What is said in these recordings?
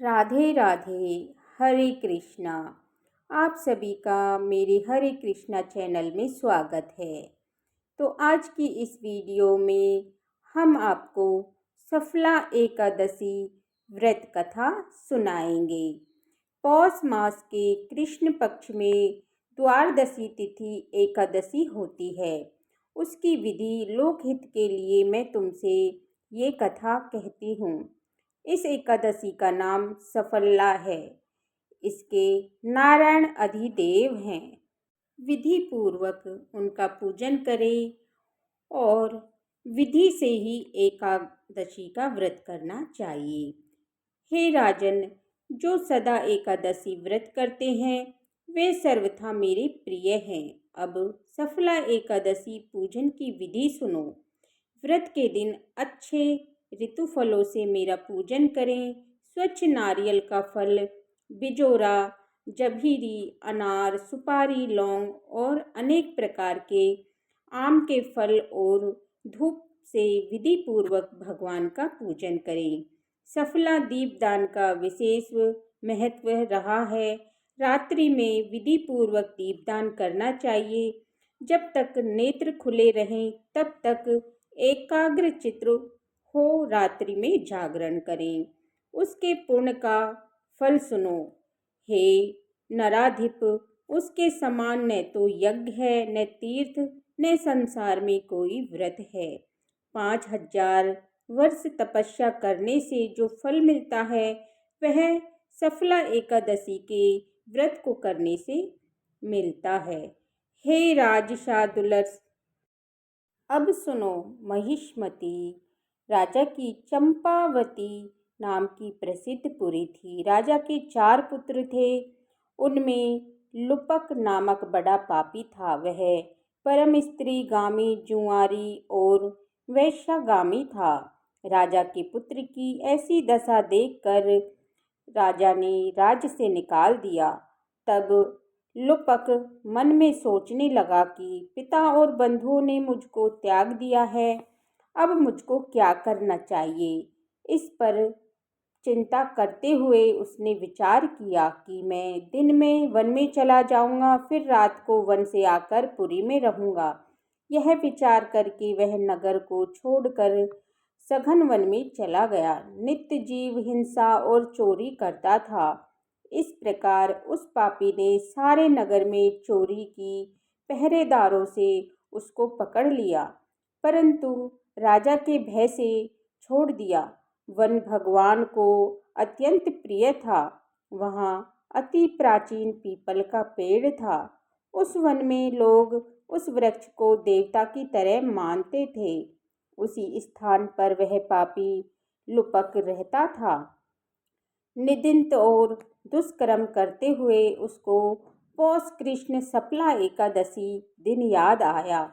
राधे राधे। हरे कृष्णा। आप सभी का मेरे हरे कृष्णा चैनल में स्वागत है। तो आज की इस वीडियो में हम आपको सफला एकादशी व्रत कथा सुनाएंगे। पौष मास के कृष्ण पक्ष में द्वादशी तिथि एकादशी होती है। उसकी विधि लोकहित के लिए मैं तुमसे ये कथा कहती हूँ। इस एकादशी का नाम सफला है। इसके नारायण अधिदेव हैं। विधि पूर्वक उनका पूजन करें और विधि से ही एकादशी का व्रत करना चाहिए। हे राजन, जो सदा एकादशी व्रत करते हैं वे सर्वथा मेरे प्रिय हैं। अब सफला एकादशी पूजन की विधि सुनो। व्रत के दिन अच्छे ऋतु फलों से मेरा पूजन करें। स्वच्छ नारियल का फल, बिजोरा, जभीरी, अनार, सुपारी, लौंग और अनेक प्रकार के आम के फल और धूप से विधि पूर्वक भगवान का पूजन करें। सफला दीपदान का विशेष महत्व रहा है। रात्रि में विधि पूर्वक दीपदान करना चाहिए। जब तक नेत्र खुले रहें तब तक एकाग्र चित्र हो रात्रि में जागरण करें। उसके पुण्य का फल सुनो। हे नराधिप, उसके समान न तो यज्ञ है, न तीर्थ, न संसार में कोई व्रत है। 5000 वर्ष तपस्या करने से जो फल मिलता है वह सफला एकादशी के व्रत को करने से मिलता है। हे राजशार्दूल, अब सुनो। महिष्मती राजा की चंपावती नाम की प्रसिद्ध पुरी थी। राजा के 4 पुत्र थे। उनमें लुपक नामक बड़ा पापी था। वह परम स्त्रीगामी, जुआरी और वैश्यागामी था। राजा के पुत्र की ऐसी दशा देखकर राजा ने राज्य से निकाल दिया। तब लुपक मन में सोचने लगा कि पिता और बंधुओं ने मुझको त्याग दिया है, अब मुझको क्या करना चाहिए। इस पर चिंता करते हुए उसने विचार किया कि मैं दिन में वन में चला जाऊंगा, फिर रात को वन से आकर पुरी में रहूंगा। यह विचार करके वह नगर को छोड़कर सघन वन में चला गया। नित्य जीव हिंसा और चोरी करता था। इस प्रकार उस पापी ने सारे नगर में चोरी की, पहरेदारों से उसको पकड़ लिया, परंतु राजा के भय से छोड़ दिया। वन भगवान को अत्यंत प्रिय था। वहाँ अति प्राचीन पीपल का पेड़ था। उस वन में लोग उस वृक्ष को देवता की तरह मानते थे। उसी स्थान पर वह पापी लुपक रहता था। निंदित और दुष्कर्म करते हुए उसको पौष कृष्ण सफला एकादशी दिन याद आया।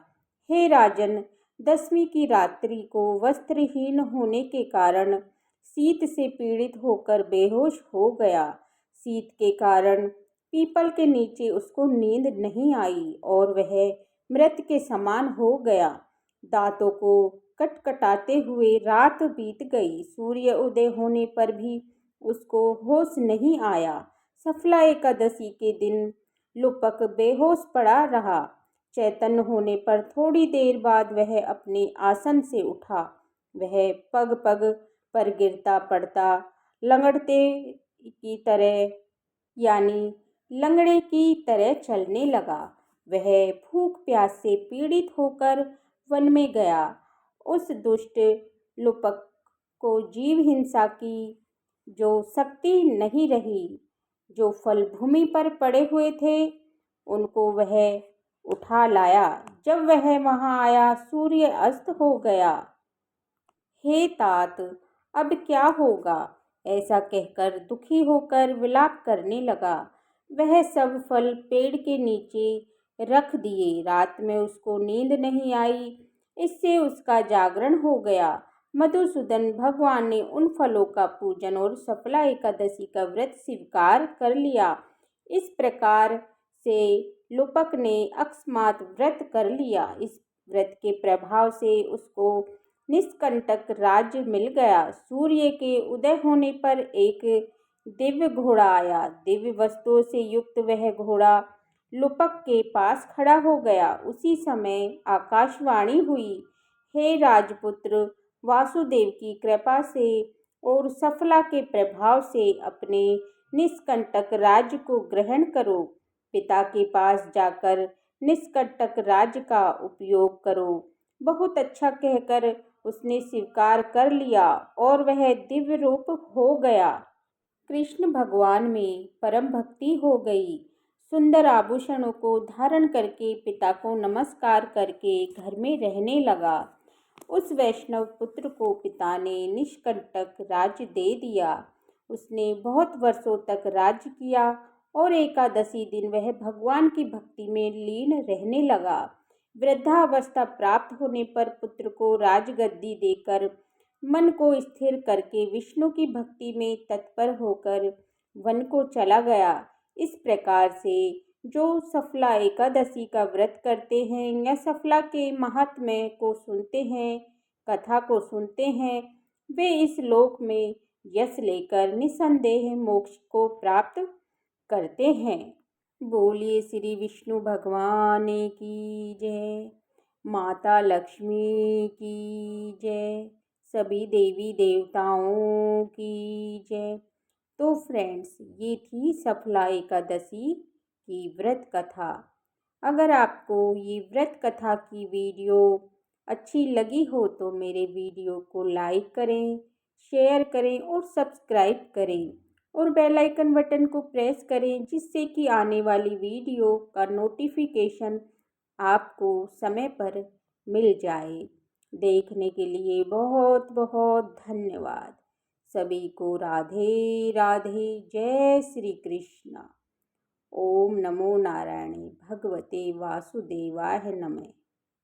हे राजन, 10वीं की रात्रि को वस्त्रहीन होने के कारण शीत से पीड़ित होकर बेहोश हो गया। शीत के कारण पीपल के नीचे उसको नींद नहीं आई और वह मृत के समान हो गया। दांतों को कटकटाते हुए रात बीत गई। सूर्य उदय होने पर भी उसको होश नहीं आया। सफला एकादशी के दिन लुपक बेहोश पड़ा रहा। चैतन्य होने पर थोड़ी देर बाद वह अपने आसन से उठा। वह पग पग पर गिरता पड़ता लंगड़ते की तरह यानी लंगड़े की तरह चलने लगा। वह भूख प्यास से पीड़ित होकर वन में गया। उस दुष्ट लुपक को जीव हिंसा की जो शक्ति नहीं रही। जो फल भूमि पर पड़े हुए थे उनको वह उठा लाया। जब वह वहां आया सूर्य अस्त हो गया। हे तात, अब क्या होगा, ऐसा कहकर दुखी होकर विलाप करने लगा। वह सब फल पेड़ के नीचे रख दिए। रात में उसको नींद नहीं आई, इससे उसका जागरण हो गया। मधुसूदन भगवान ने उन फलों का पूजन और सफला एकादशी का व्रत स्वीकार कर लिया। इस प्रकार से लुपक ने अकस्मात व्रत कर लिया। इस व्रत के प्रभाव से उसको निष्कंटक राज्य मिल गया। सूर्य के उदय होने पर एक दिव्य घोड़ा आया। दिव्य वस्तुओं से युक्त वह घोड़ा लुपक के पास खड़ा हो गया। उसी समय आकाशवाणी हुई, हे राजपुत्र, वासुदेव की कृपा से और सफला के प्रभाव से अपने निष्कंटक राज्य को ग्रहण करो। पिता के पास जाकर निष्कंटक राज्य का उपयोग करो। बहुत अच्छा कहकर उसने स्वीकार कर लिया और वह दिव्य रूप हो गया। कृष्ण भगवान में परम भक्ति हो गई। सुंदर आभूषणों को धारण करके पिता को नमस्कार करके घर में रहने लगा। उस वैष्णव पुत्र को पिता ने निष्कंटक राज्य दे दिया। उसने बहुत वर्षों तक राज्य किया और एकादशी दिन वह भगवान की भक्ति में लीन रहने लगा। वृद्धावस्था प्राप्त होने पर पुत्र को राजगद्दी देकर मन को स्थिर करके विष्णु की भक्ति में तत्पर होकर वन को चला गया। इस प्रकार से जो सफला एकादशी का व्रत करते हैं या सफला के महात्म्य को सुनते हैं, कथा को सुनते हैं, वे इस लोक में यश लेकर निसंदेह मोक्ष को प्राप्त करते हैं। बोलिए श्री विष्णु भगवान की जय, माता लक्ष्मी की जय, सभी देवी देवताओं की जय। तो फ्रेंड्स, ये थी सफला एकादशी की व्रत कथा। अगर आपको ये व्रत कथा की वीडियो अच्छी लगी हो तो मेरे वीडियो को लाइक करें, शेयर करें और सब्सक्राइब करें और बेल आइकन बटन को प्रेस करें, जिससे कि आने वाली वीडियो का नोटिफिकेशन आपको समय पर मिल जाए। देखने के लिए बहुत बहुत धन्यवाद। सभी को राधे राधे। जय श्री कृष्ण। ओम नमो नारायण भगवते वासुदेवाय नमः।